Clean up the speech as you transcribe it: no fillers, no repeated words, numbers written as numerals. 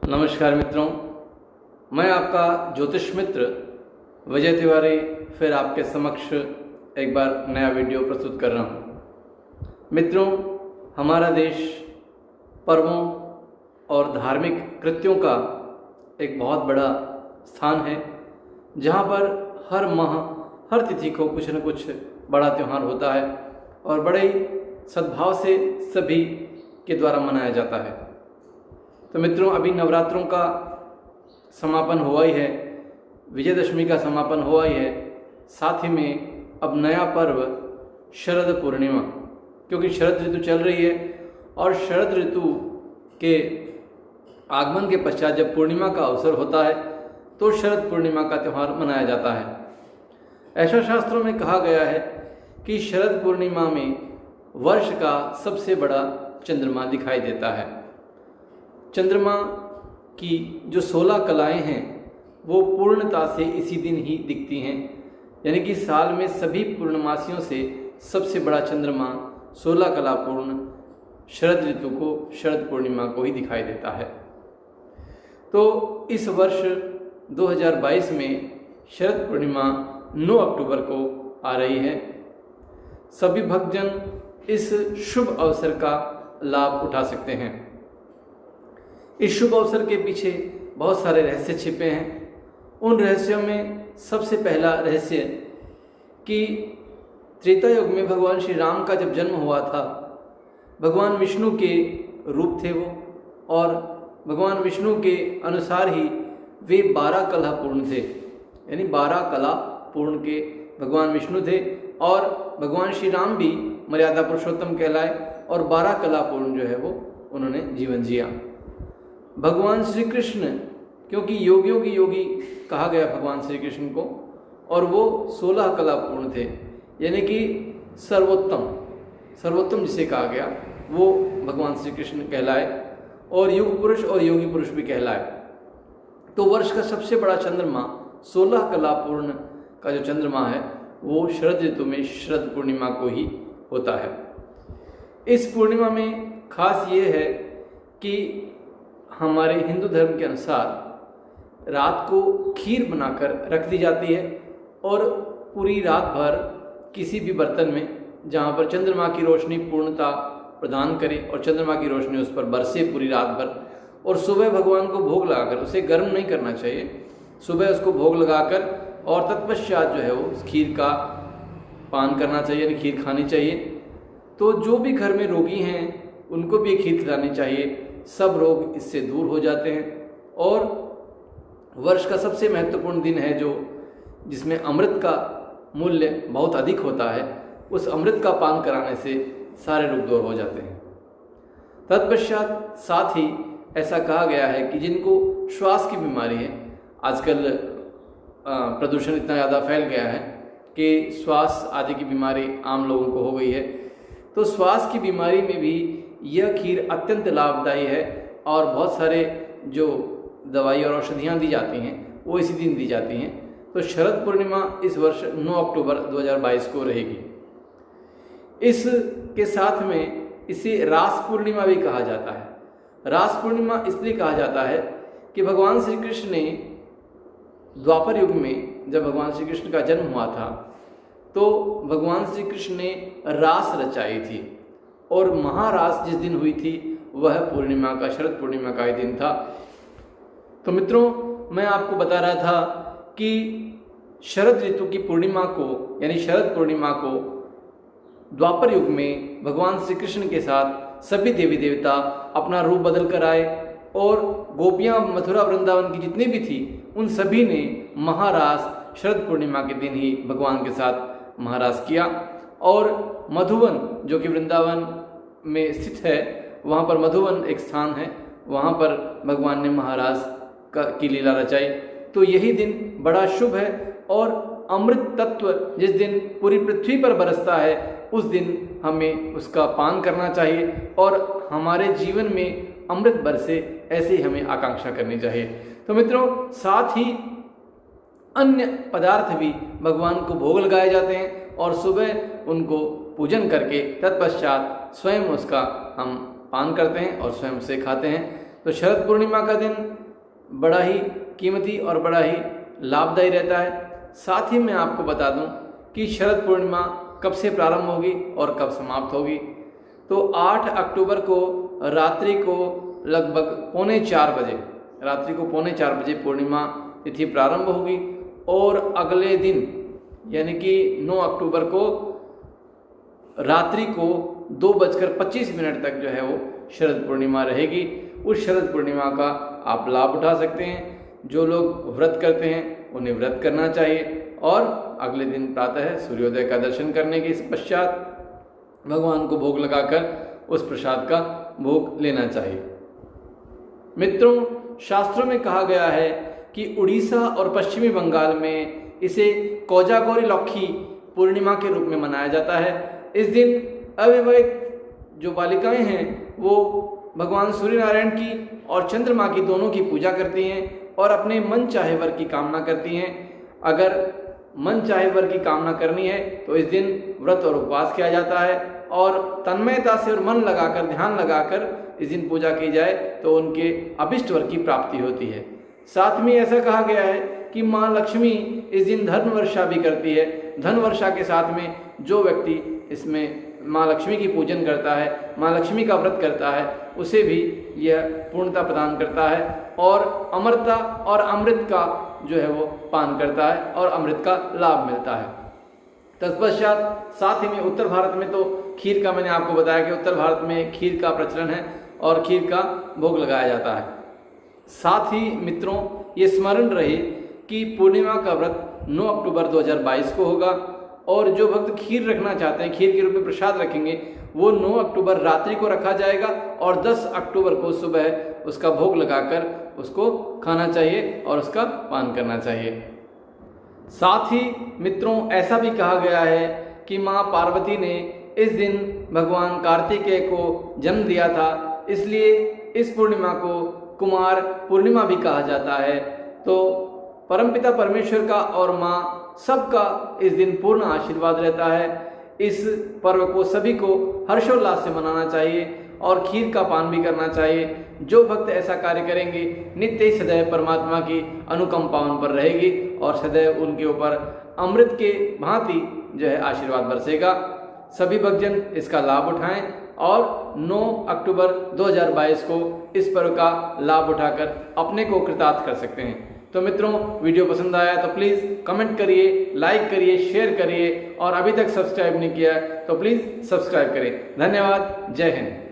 नमस्कार मित्रों, मैं आपका ज्योतिष मित्र विजय तिवारी फिर आपके समक्ष एक बार नया वीडियो प्रस्तुत कर रहा हूँ। मित्रों, हमारा देश पर्वों और धार्मिक कृत्यों का एक बहुत बड़ा स्थान है, जहाँ पर हर माह हर तिथि को कुछ न कुछ बड़ा त्यौहार होता है और बड़े ही सद्भाव से सभी के द्वारा मनाया जाता है। तो मित्रों, अभी नवरात्रों का समापन हुआ ही है, विजयदशमी का समापन हुआ ही है, साथ ही में अब नया पर्व शरद पूर्णिमा, क्योंकि शरद ऋतु चल रही है और शरद ऋतु के आगमन के पश्चात जब पूर्णिमा का अवसर होता है तो शरद पूर्णिमा का त्यौहार मनाया जाता है। ऐसा शास्त्रों में कहा गया है कि शरद पूर्णिमा में वर्ष का सबसे बड़ा चंद्रमा दिखाई देता है। चंद्रमा की जो 16 कलाएं हैं वो पूर्णता से इसी दिन ही दिखती हैं, यानी कि साल में सभी पूर्णमासियों से सबसे बड़ा चंद्रमा 16 कला पूर्ण शरद ऋतु को शरद पूर्णिमा को ही दिखाई देता है। तो इस वर्ष 2022 में शरद पूर्णिमा 9 अक्टूबर को आ रही है। सभी भक्तजन इस शुभ अवसर का लाभ उठा सकते हैं। इस शुभ अवसर के पीछे बहुत सारे रहस्य छिपे हैं। उन रहस्यों में सबसे पहला रहस्य कि त्रेता युग में भगवान श्री राम का जब जन्म हुआ था, भगवान विष्णु के रूप थे वो, और भगवान विष्णु के अनुसार ही वे 12 कला पूर्ण थे, यानी 12 कला पूर्ण के भगवान विष्णु थे। और भगवान श्री राम भी मर्यादा पुरुषोत्तम कहलाए और 12 कला पूर्ण जो है वो उन्होंने जीवन जिया। भगवान श्री कृष्ण, क्योंकि योगियों की योगी कहा गया भगवान श्री कृष्ण को, और वो 16 कला पूर्ण थे, यानी कि सर्वोत्तम जिसे कहा गया वो भगवान श्री कृष्ण कहलाए और युग पुरुष और योगी पुरुष भी कहलाए। तो वर्ष का सबसे बड़ा चंद्रमा 16 कला पूर्ण का जो चंद्रमा है वो शरद ऋतु में शरद पूर्णिमा को ही होता है। इस पूर्णिमा में खास ये है कि हमारे हिंदू धर्म के अनुसार रात को खीर बनाकर रख दी जाती है और पूरी रात भर किसी भी बर्तन में जहाँ पर चंद्रमा की रोशनी पूर्णता प्रदान करे और चंद्रमा की रोशनी उस पर बरसे पूरी रात भर, और सुबह भगवान को भोग लगाकर, उसे गर्म नहीं करना चाहिए, सुबह उसको भोग लगाकर और तत्पश्चात जो है वो उस खीर का पान करना चाहिए, यानी खीर खानी चाहिए। तो जो भी घर में रोगी हैं उनको भी खीर खिलानी चाहिए, सब रोग इससे दूर हो जाते हैं। और वर्ष का सबसे महत्वपूर्ण दिन है जो जिसमें अमृत का मूल्य बहुत अधिक होता है, उस अमृत का पान कराने से सारे रोग दूर हो जाते हैं। तत्पश्चात साथ ही ऐसा कहा गया है कि जिनको श्वास की बीमारी है, आजकल प्रदूषण इतना ज़्यादा फैल गया है कि श्वास आदि की बीमारी आम लोगों को हो गई है, तो श्वास की बीमारी में भी यह खीर अत्यंत लाभदायी है और बहुत सारे जो दवाई और औषधियाँ दी जाती हैं वो इसी दिन दी जाती हैं। तो शरद पूर्णिमा इस वर्ष 9 अक्टूबर 2022 को रहेगी। इसके साथ में इसे रास पूर्णिमा भी कहा जाता है। रास पूर्णिमा इसलिए कहा जाता है कि भगवान श्री कृष्ण ने द्वापर युग में जब भगवान श्री कृष्ण का जन्म हुआ था तो भगवान श्री कृष्ण ने रास रचाई थी और महारास जिस दिन हुई थी वह पूर्णिमा का, शरद पूर्णिमा का ही दिन था। तो मित्रों, मैं आपको बता रहा था कि शरद ऋतु की पूर्णिमा को, यानी शरद पूर्णिमा को द्वापर युग में भगवान श्री कृष्ण के साथ सभी देवी देवता अपना रूप बदल कर आए और गोपियाँ मथुरा वृंदावन की जितनी भी थी उन सभी ने महारास शरद पूर्णिमा के दिन ही भगवान के साथ महारास किया। और मधुवन जो कि वृंदावन में स्थित है, वहाँ पर मधुवन एक स्थान है, वहाँ पर भगवान ने महारास की लीला रचाई। तो यही दिन बड़ा शुभ है और अमृत तत्व जिस दिन पूरी पृथ्वी पर बरसता है उस दिन हमें उसका पान करना चाहिए और हमारे जीवन में अमृत बरसे, ऐसे ही हमें आकांक्षा करनी चाहिए। तो मित्रों, साथ ही अन्य पदार्थ भी भगवान को भोग लगाए जाते हैं और सुबह उनको पूजन करके तत्पश्चात स्वयं उसका हम पान करते हैं और स्वयं से खाते हैं। तो शरद पूर्णिमा का दिन बड़ा ही कीमती और बड़ा ही लाभदायी रहता है। साथ ही मैं आपको बता दूं कि शरद पूर्णिमा कब से प्रारंभ होगी और कब समाप्त होगी। तो 8 अक्टूबर को रात्रि को लगभग 3:45 बजे पूर्णिमा तिथि प्रारंभ होगी और अगले दिन यानी कि 9 अक्टूबर को रात्रि को 2:25 तक जो है वो शरद पूर्णिमा रहेगी। उस शरद पूर्णिमा का आप लाभ उठा सकते हैं। जो लोग व्रत करते हैं उन्हें व्रत करना चाहिए और अगले दिन प्रातः सूर्योदय का दर्शन करने के पश्चात भगवान को भोग लगाकर उस प्रसाद का भोग लेना चाहिए। मित्रों, शास्त्रों में कहा गया है कि उड़ीसा और पश्चिमी बंगाल में इसे कोजागरी लक्ष्मी पूर्णिमा के रूप में मनाया जाता है। इस दिन अविवाहित जो बालिकाएं हैं वो भगवान सूर्य नारायण की और चंद्रमा की दोनों की पूजा करती हैं और अपने मन चाहे वर की कामना करती हैं। अगर मन चाहे वर की कामना करनी है तो इस दिन व्रत और उपवास किया जाता है और तन्मयता से और मन लगाकर ध्यान लगाकर इस दिन पूजा की जाए तो उनके अभिष्ट वर की प्राप्ति होती है। साथ में ऐसा कहा गया है कि माँ लक्ष्मी इस दिन धन वर्षा भी करती है। धन वर्षा के साथ में जो व्यक्ति इसमें माँ लक्ष्मी की पूजन करता है, माँ लक्ष्मी का व्रत करता है, उसे भी यह पूर्णता प्रदान करता है और अमरता और अमृत का जो है वो पान करता है और अमृत का लाभ मिलता है। तत्पश्चात साथ ही में उत्तर भारत में तो खीर का मैंने आपको बताया कि उत्तर भारत में खीर का प्रचलन है और खीर का भोग लगाया जाता है। साथ ही मित्रों, ये स्मरण रहे कि पूर्णिमा का व्रत 9 अक्टूबर 2022 को होगा और जो भक्त खीर रखना चाहते हैं, खीर के रूप में प्रसाद रखेंगे, वो 9 अक्टूबर रात्रि को रखा जाएगा और 10 अक्टूबर को सुबह उसका भोग लगाकर उसको खाना चाहिए और उसका पान करना चाहिए। साथ ही मित्रों, ऐसा भी कहा गया है कि माँ पार्वती ने इस दिन भगवान कार्तिकेय को जन्म दिया था, इसलिए इस पूर्णिमा को कुमार पूर्णिमा भी कहा जाता है। तो परमपिता परमेश्वर का और माँ सबका इस दिन पूर्ण आशीर्वाद रहता है। इस पर्व को सभी को हर्षोल्लास से मनाना चाहिए और खीर का पान भी करना चाहिए। जो भक्त ऐसा कार्य करेंगे नित्य ही सदैव परमात्मा की अनुकंपा उन पर रहेगी और सदैव उनके ऊपर अमृत के भांति जो है आशीर्वाद बरसेगा। सभी भक्तजन इसका लाभ उठाएं और 9 अक्टूबर 2022 को इस पर्व का लाभ उठाकर अपने को कृतार्थ कर सकते हैं। तो मित्रों, वीडियो पसंद आया तो प्लीज़ कमेंट करिए, लाइक करिए, शेयर करिए और अभी तक सब्सक्राइब नहीं किया तो प्लीज़ सब्सक्राइब करें। धन्यवाद। जय हिंद।